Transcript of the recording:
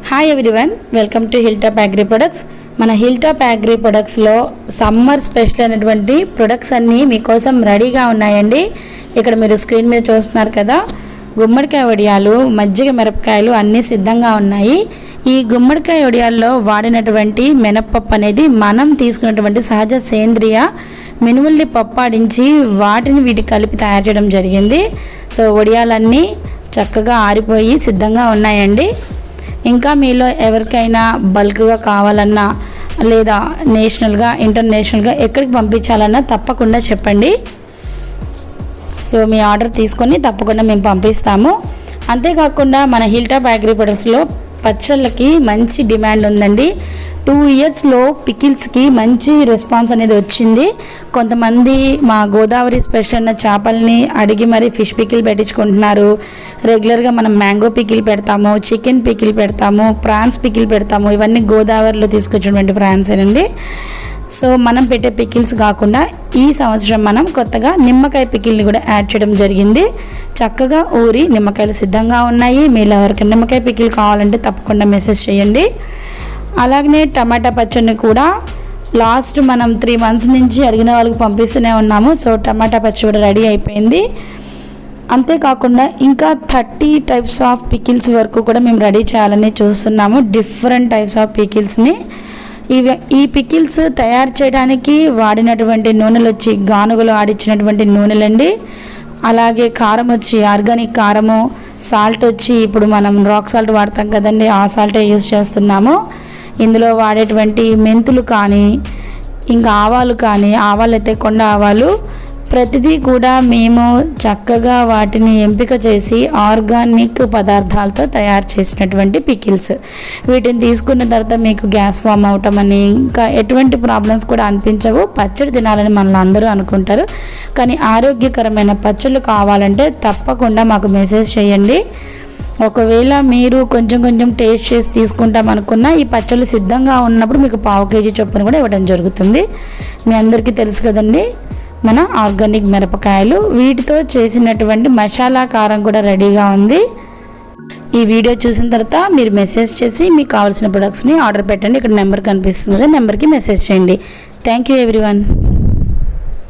Hi everyone, welcome to hill top agri products. మన hill top agri ప్రొడక్ట్స్లో summer special అయినటువంటి products అన్నీ మీకోసం రెడీగా ఉన్నాయండి. ఇక్కడ మీరు స్క్రీన్ మీద చూస్తున్నారు కదా, గుమ్మడికాయ వడియాలు, మజ్జిగ మిరపకాయలు అన్నీ సిద్ధంగా ఉన్నాయి. ఈ గుమ్మడికాయ వడియాల్లో వాడినటువంటి మినప్పప్పు అనేది మనం తీసుకున్నటువంటి సహజ సేంద్రియ మినుముల్ని పప్పాడించి వాటిని వీటికి కలిపి తయారు చేయడం జరిగింది. సో వడియాలన్నీ చక్కగా ఆరిపోయి సిద్ధంగా ఉన్నాయండి. ఇంకా మీలో ఎవరికైనా బల్క్గా కావాలన్నా లేదా నేషనల్గా ఇంటర్నేషనల్గా ఎక్కడికి పంపించాలన్నా తప్పకుండా చెప్పండి. సో మీ ఆర్డర్ తీసుకొని తప్పకుండా మేము పంపిస్తాము. అంతేకాకుండా మన హిల్ టాప్ అగ్రి ప్రొడక్ట్స్లో పచ్చళ్ళకి మంచి డిమాండ్ ఉందండి. 2 ఇయర్స్లో పికిల్స్కి మంచి రెస్పాన్స్ అనేది వచ్చింది. కొంతమంది మా గోదావరి స్పెషల్ అన్న చేపల్ని అడిగి మరీ ఫిష్ పికిల్ పెట్టించుకుంటున్నారు. రెగ్యులర్గా మనం మ్యాంగో పికిల్ పెడతాము, చికెన్ పికిల్ పెడతాము, ప్రాన్స్ పికిల్ పెడతాము. ఇవన్నీ గోదావరిలో తీసుకొచ్చినటువంటి ప్రాన్స్ అండి. సో మనం పెట్టే పికిల్స్ కాకుండా ఈ సంవత్సరం మనం కొత్తగా నిమ్మకాయ పికిల్ని కూడా యాడ్ చేయడం జరిగింది. చక్కగా ఊరి నిమ్మకాయలు సిద్ధంగా ఉన్నాయి. మీరు ఎవరికైనా నిమ్మకాయ పికిల్ కావాలంటే తప్పకుండా మెసేజ్ చేయండి. అలాగనే టమాటా పచ్చడిని కూడా లాస్ట్ మనం 3 months నుంచి అడిగిన వాళ్ళకి పంపిస్తూనే ఉన్నాము. సో టమాటా పచ్చడి కూడా రెడీ అయిపోయింది. అంతేకాకుండా ఇంకా 30 types ఆఫ్ పికిల్స్ వరకు కూడా మేము రెడీ చేయాలని చూస్తున్నాము. డిఫరెంట్ టైప్స్ ఆఫ్ పికిల్స్ని ఈ పికిల్స్ తయారు చేయడానికి వాడినటువంటి నూనెలు వచ్చి గానుగలు ఆడిచ్చినటువంటి నూనెలండి. అలాగే కారం వచ్చి ఆర్గానిక్ కారము, సాల్ట్ వచ్చి ఇప్పుడు మనం రాక్ సాల్ట్ వాడతాం కదండి, ఆ సాల్టే యూజ్ చేస్తున్నాము. ఇందులో వాడేటువంటి మెంతులు కానీ ఇంకా ఆవాలు కానీ, ఆవాలు అయితే కొండ ఆవాలు, ప్రతిదీ కూడా మేము చక్కగా వాటిని ఎంపిక చేసి ఆర్గానిక్ పదార్థాలతో తయారు చేసినటువంటి పికిల్స్. వీటిని తీసుకున్న తర్వాత మీకు గ్యాస్ ఫామ్ అవటం అని ఇంకా ఎటువంటి ప్రాబ్లమ్స్ కూడా అనిపించవు. పచ్చడి తినాలని మనల్ని అందరూ అనుకుంటారు, కానీ ఆరోగ్యకరమైన పచ్చళ్ళు కావాలంటే తప్పకుండా మాకు మెసేజ్ చేయండి. ఒకవేళ మీరు కొంచెం టేస్ట్ చేసి తీసుకుంటాం అనుకున్నా ఈ పచ్చళ్ళు సిద్ధంగా ఉన్నప్పుడు మీకు 1/2 kg చొప్పున కూడా ఇవ్వడం జరుగుతుంది. మీ అందరికీ తెలుసు కదండి మన ఆర్గానిక్ మిరపకాయలు. వీటితో చేసినటువంటి మసాలా కారం కూడా రెడీగా ఉంది. ఈ వీడియో చూసిన తర్వాత మీరు మెసేజ్ చేసి మీకు కావాల్సిన ప్రొడక్ట్స్ని ఆర్డర్ పెట్టండి. ఇక్కడ నెంబర్ కనిపిస్తుంది, నెంబర్కి మెసేజ్ చేయండి. Thank you everyone.